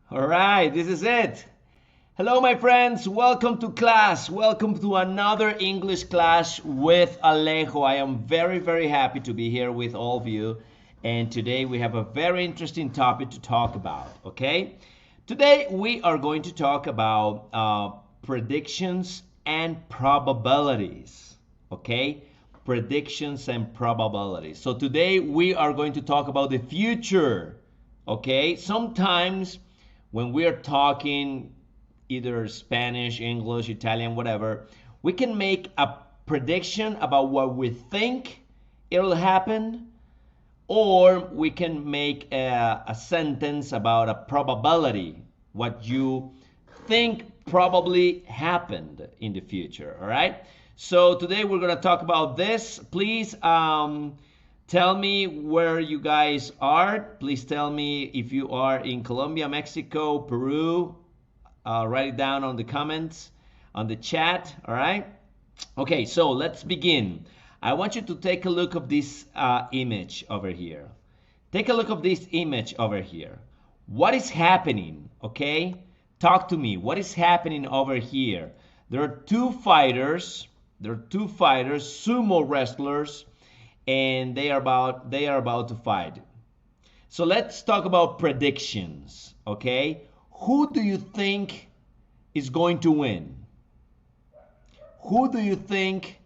All right, this is it. Hello, my friends. Welcome to class. Welcome to another English class with Alejo. I am very, very happy to be here with all of you. And today we have a very interesting topic to talk about, okay? Today we are going to talk about predictions and probabilities, okay? Predictions and probabilities. So today we are going to talk about the future, okay? Sometimes when we are talking either Spanish, English, Italian, whatever, we can make a prediction about what we think it'll happen, or we can make a sentence about a probability, what you think probably happened in the future. All right. So today we're going to talk about this. Please tell me where you guys are. Please tell me if you are in Colombia, Mexico, Peru. Write it down on the comments, on the chat. All right. Okay, so let's begin. I want you to take a look of this image over here. Take a look of this image over here. What is happening? Okay, talk to me. What is happening over here? There are two fighters. There are two fighters, sumo wrestlers, and they are about to fight. So let's talk about predictions. Okay, who do you think is going to win? Who do you think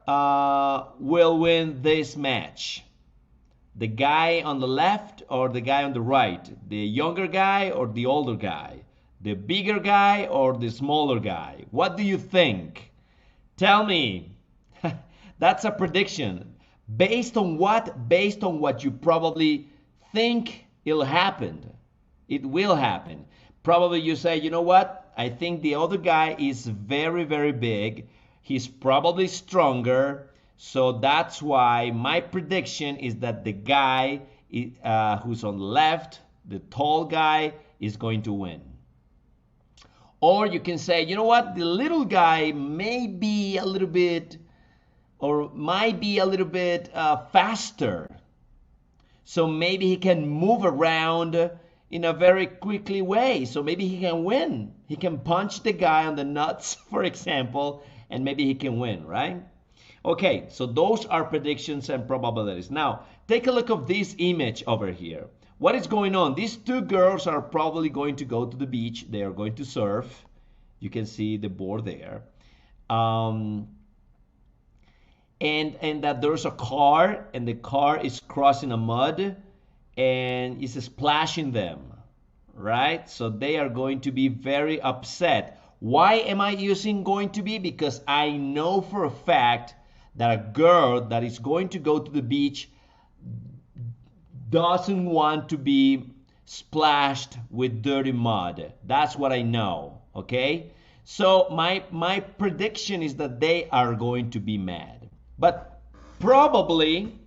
will win this match? The guy on the left or the guy on the right? The younger guy or the older guy? The bigger guy or the smaller guy? What do you think? Tell me. That's a prediction. Based on what? Based on what you probably think it'll happen. It will happen. Probably you say, you know what? I think the other guy is very, very big. He's probably stronger. So that's why my prediction is that the guy who's on the left, the tall guy, is going to win. Or you can say, you know what? The little guy may be a little bit, or might be a little bit faster. So maybe he can move around in a very quickly way. So maybe he can win. He can punch the guy on the nuts, for example, and maybe he can win, right? Okay, so those are predictions and probabilities. Now, take a look of this image over here. What is going on? These two girls are probably going to go to the beach. They are going to surf. You can see the board there. And that there's a car, and the car is crossing a mud, and it's splashing them, right? So they are going to be very upset. Why am I using going to be? Because I know for a fact that a girl that is going to go to the beach doesn't want to be splashed with dirty mud. That's what I know, okay? So my prediction is that they are going to be mad. But probably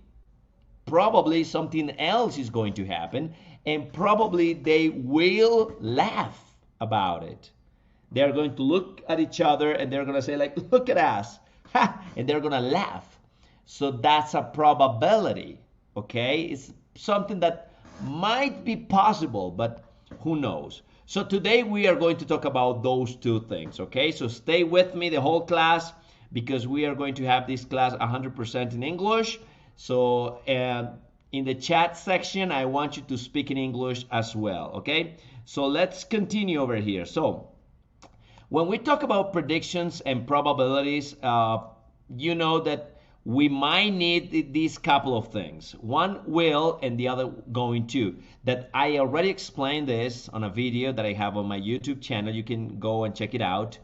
something else is going to happen, and probably they will laugh about it. They're going to look at each other and they're going to say like, look at us, and they're going to laugh. So that's a probability, okay? It's something that might be possible, but who knows? So today we are going to talk about those two things, okay? So stay with me the whole class, because we are going to have this class 100% in English. So in the chat section, I want you to speak in English as well, okay? So let's continue over here. So when we talk about predictions and probabilities, you know that we might need these couple of things. One will and the other going to. That I already explained this on a video that I have on my YouTube channel. You can go and check it out.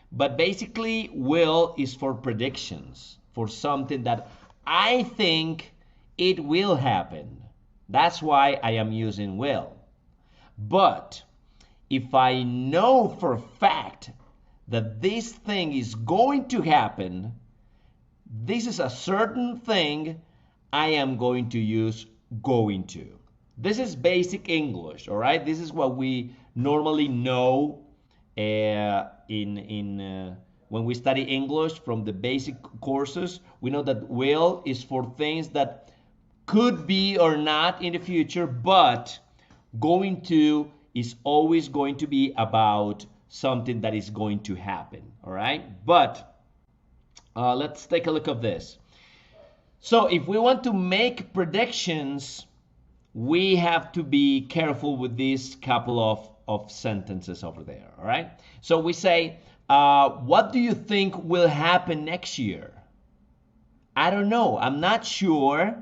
But basically, will is for predictions, for something that I think it will happen. That's why I am using will. But if I know for a fact that this thing is going to happen, this is a certain thing, I am going to use going to. This is basic English, all right? This is what we normally know when we study English from the basic courses. We know that will is for things that could be or not in the future, but going to is always going to be about something that is going to happen, all right? But let's take a look at this. So if we want to make predictions, we have to be careful with these couple of sentences over there, all right? So we say, what do you think will happen next year? I don't know. I'm not sure.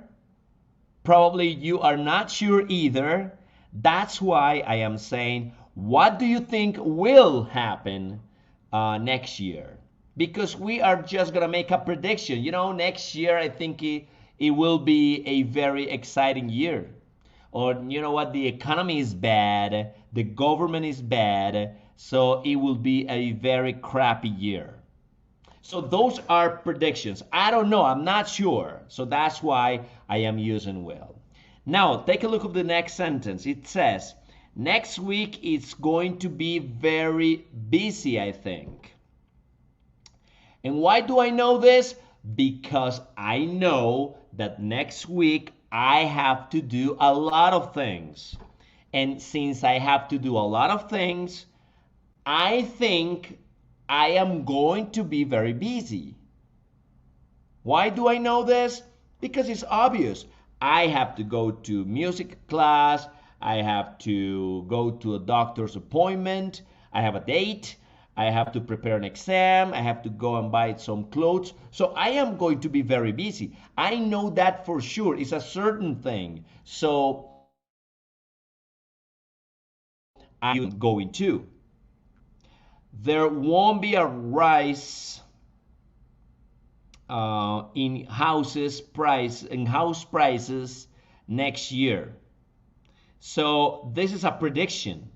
Probably you are not sure either. That's why I am saying, what do you think will happen next year? Because we are just going to make a prediction. You know, next year I think it will be a very exciting year. Or you know what, the economy is bad, the government is bad, so it will be a very crappy year. So those are predictions. I don't know, I'm not sure. So that's why I am using will. Now, take a look at the next sentence. It says, next week it's going to be very busy, I think. And why do I know this? Because I know that next week I have to do a lot of things. And since I have to do a lot of things, I think I am going to be very busy. Why do I know this? Because it's obvious. I have to go to music class, I have to go to a doctor's appointment, I have a date, I have to prepare an exam, I have to go and buy some clothes. So I am going to be very busy. I know that for sure. It's a certain thing. So I'm going to. There won't be a rise in house prices next year. So this is a prediction.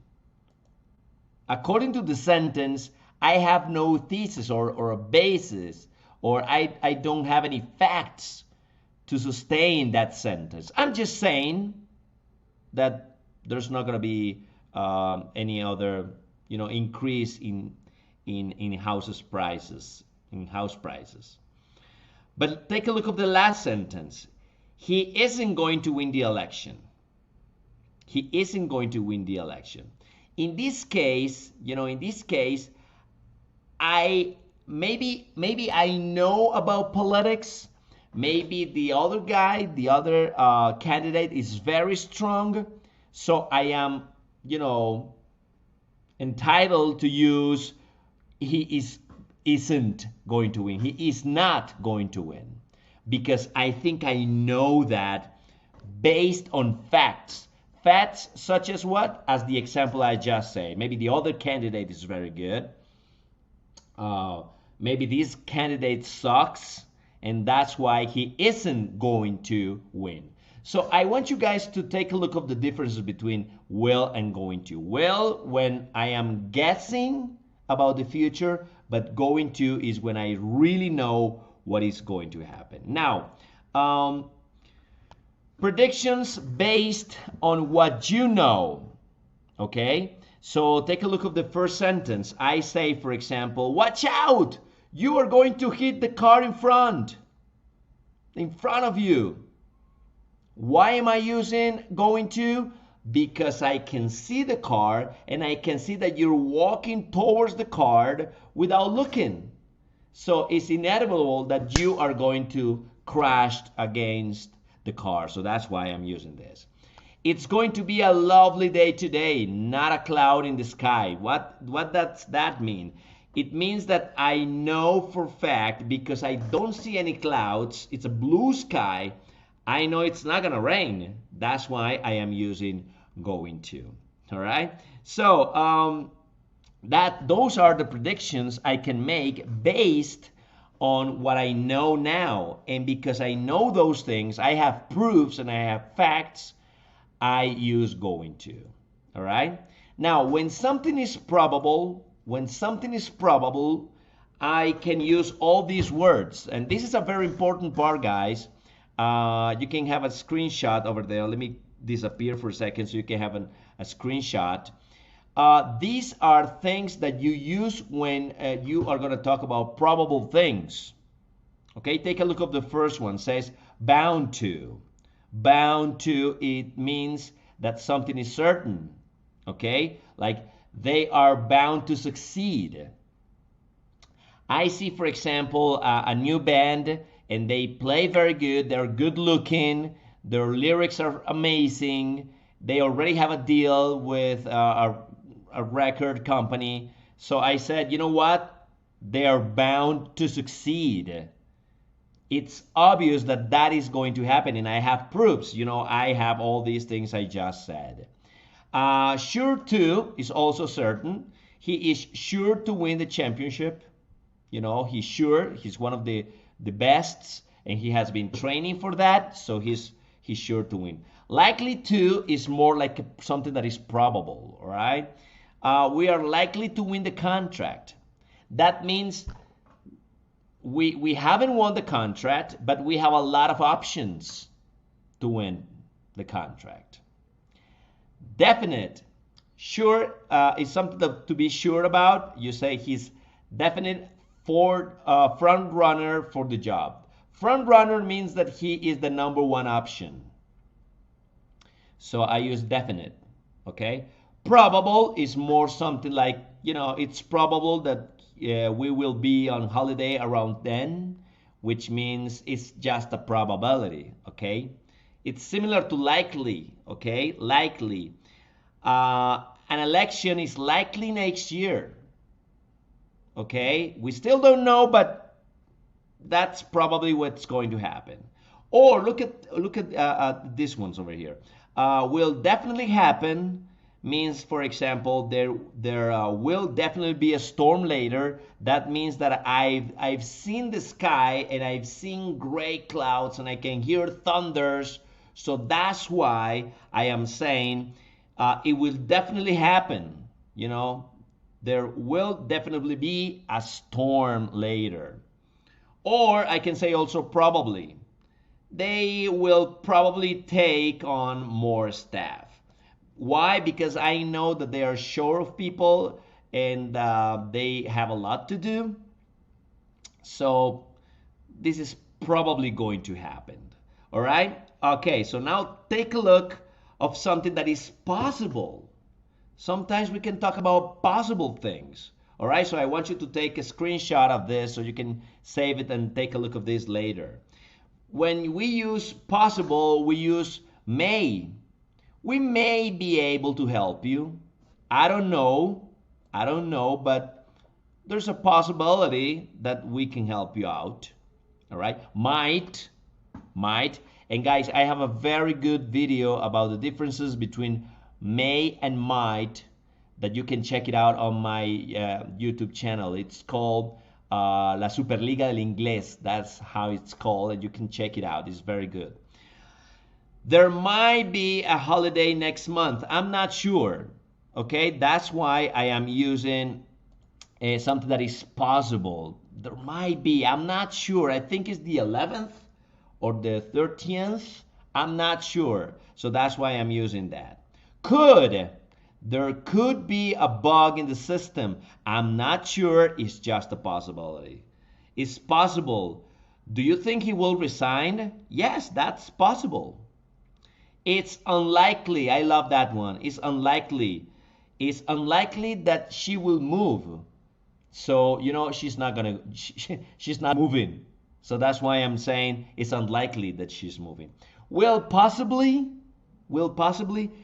According to the sentence, I have no thesis or a basis, or I don't have any facts to sustain that sentence. I'm just saying that there's not going to be any other, increase in house prices. But take a look at the last sentence. He isn't going to win the election. He isn't going to win the election. In this case, I maybe I know about politics. Maybe the other guy, the other candidate is very strong. So I am, entitled to use isn't going to win. He is not going to win. Because I think I know that based on facts. Facts such as what? As the example I just said. Maybe the other candidate is very good. Maybe this candidate sucks, and that's why he isn't going to win. So I want you guys to take a look at the differences between will and going to. Will, when I am guessing about the future, but going to is when I really know what is going to happen. Now, predictions based on what you know, okay? So take a look at the first sentence. I say, for example, watch out! You are going to hit the car in front of you. Why am I using going to? Because I can see the car and I can see that you're walking towards the car without looking. So it's inevitable that you are going to crash against the car. So that's why I'm using this. It's going to be a lovely day today, not a cloud in the sky. What does that mean? It means that I know for fact, because I don't see any clouds, it's a blue sky, I know it's not gonna rain. That's why I am using going to. All right? So those are the predictions I can make based on what I know now. And because I know those things, I have proofs and I have facts, I use going to. All right? Now, when something is probable, I can use all these words. And this is a very important part, guys. You can have a screenshot over there. Let me disappear for a second so you can have a screenshot. These are things that you use when you are going to talk about probable things. Okay, take a look at the first one. It says bound to. Bound to, it means that something is certain. okay? Like they are bound to succeed. I see, for example, a new band and they play very good, they're good looking, their lyrics are amazing, they already have a deal with a record company. So I said, you know what? They are bound to succeed. It's obvious that that is going to happen, and I have proofs. You know, I have all these things I just said. Sure to is also certain. He is sure to win the championship. You know, he's sure. He's one of the best, and he has been training for that, so he's sure to win. Likely to is more like something that is probable, all right? We are likely to win the contract. That means we haven't won the contract, but we have a lot of options to win the contract. Definite. Sure is something to be sure about. You say he's definite for front runner for the job. Front runner means that he is the number one option. So I use definite, okay? Probable is more something like, you know, it's probable that we will be on holiday around then, which means it's just a probability, okay? It's similar to likely, okay? Likely. An election is likely next year, okay? We still don't know, but that's probably what's going to happen. Or look at these ones over here. Will definitely happen means, for example, there will definitely be a storm later. That means that I've seen the sky and I've seen gray clouds and I can hear thunders. So that's why I am saying it will definitely happen. You know, there will definitely be a storm later. Or I can say also probably. They will probably take on more staff. Why? Because I know that they are short of people and they have a lot to do. So this is probably going to happen. All right? Okay, so now take a look of something that is possible. Sometimes we can talk about possible things. All right, so I want you to take a screenshot of this so you can save it and take a look of this later. When we use possible, we use may. We may be able to help you. I don't know, but there's a possibility that we can help you out. All right, might. And guys, I have a very good video about the differences between may and might that you can check it out on my YouTube channel. It's called La Superliga del Inglés. That's how it's called, and you can check it out. It's very good. There might be a holiday next month. I'm not sure. Okay, that's why I am using something that is possible. There might be. I'm not sure. I think it's the 11th or the 13th. I'm not sure. So that's why I'm using that. Could. There could be a bug in the system. I'm not sure. It's just a possibility. It's possible. Do you think he will resign? Yes, that's possible. It's unlikely. I love that one. It's unlikely. It's unlikely that she will move. So, you know, she's not moving. So that's why I'm saying it's unlikely that she's moving. Will possibly,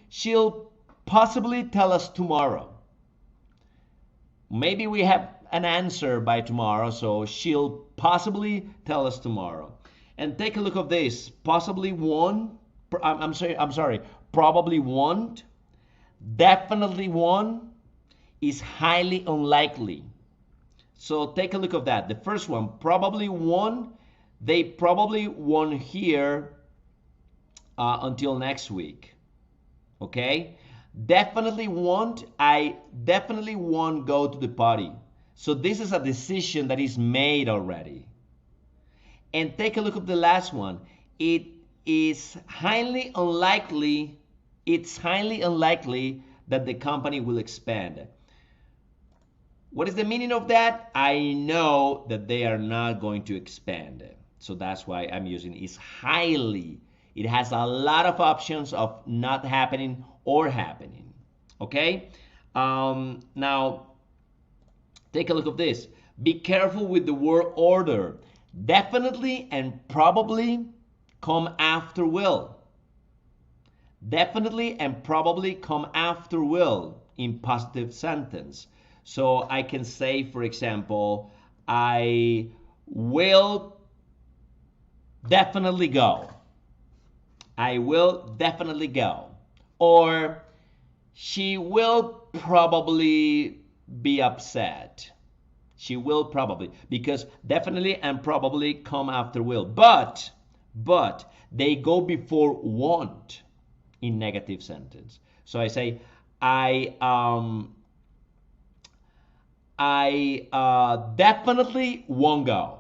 she'll possibly tell us tomorrow. Maybe we have an answer by tomorrow, so she'll possibly tell us tomorrow. And take a look at this. Possibly won't. I'm sorry. Probably won't. Definitely won't is highly unlikely. So take a look at that. The first one, probably won't. They probably won't hear until next week. Okay? Definitely won't. I definitely won't go to the party. So this is a decision that is made already. And take a look at the last one. It is highly unlikely. It's highly unlikely that the company will expand. What is the meaning of that? I know that they are not going to expand. So that's why I'm using is highly. It has a lot of options of not happening or happening. Okay? Now, take a look at this. Be careful with the word order. Definitely and probably come after will. Definitely and probably come after will in positive sentence. So I can say, for example, I will definitely go. I will definitely go. Or she will probably be upset. She will probably, because definitely and probably come after will. But they go before won't in negative sentence. So I say, I definitely won't go.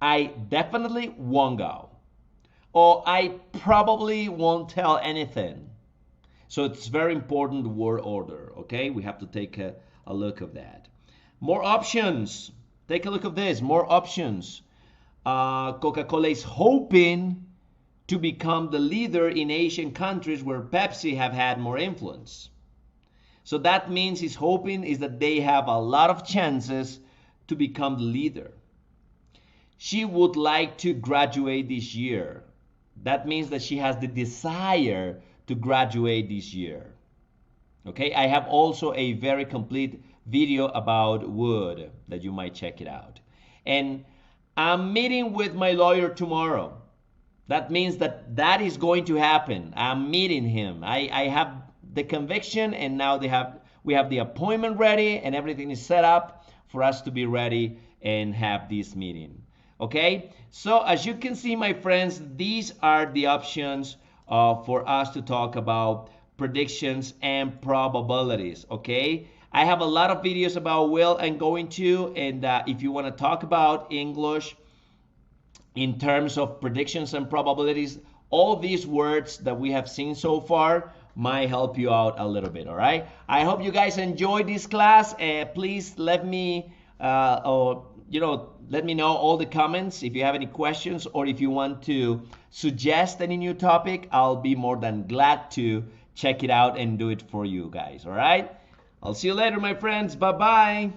I definitely won't go. Or I probably won't tell anything. So it's very important, the word order, okay? We have to take a look of that. More options. Take a look at this. More options. Coca-Cola is hoping to become the leader in Asian countries where Pepsi have had more influence. So that means he's hoping is that they have a lot of chances to become the leader. She would like to graduate this year. That means that she has the desire to graduate this year. Okay, I have also a very complete video about would that you might check it out. And I'm meeting with my lawyer tomorrow. That means that that is going to happen. I'm meeting him. I have the conviction, and now we have the appointment ready, and everything is set up for us to be ready and have this meeting. Okay, so as you can see, my friends, these are the options for us to talk about predictions and probabilities. Okay, I have a lot of videos about will and going to, and if you want to talk about English in terms of predictions and probabilities, all these words that we have seen so far might help you out a little bit. All right, I hope you guys enjoyed this class. Please let me let me know all the comments if you have any questions, or if you want to suggest any new topic. I'll be more than glad to check it out and do it for you guys. All right, I'll see you later, my friends. Bye bye.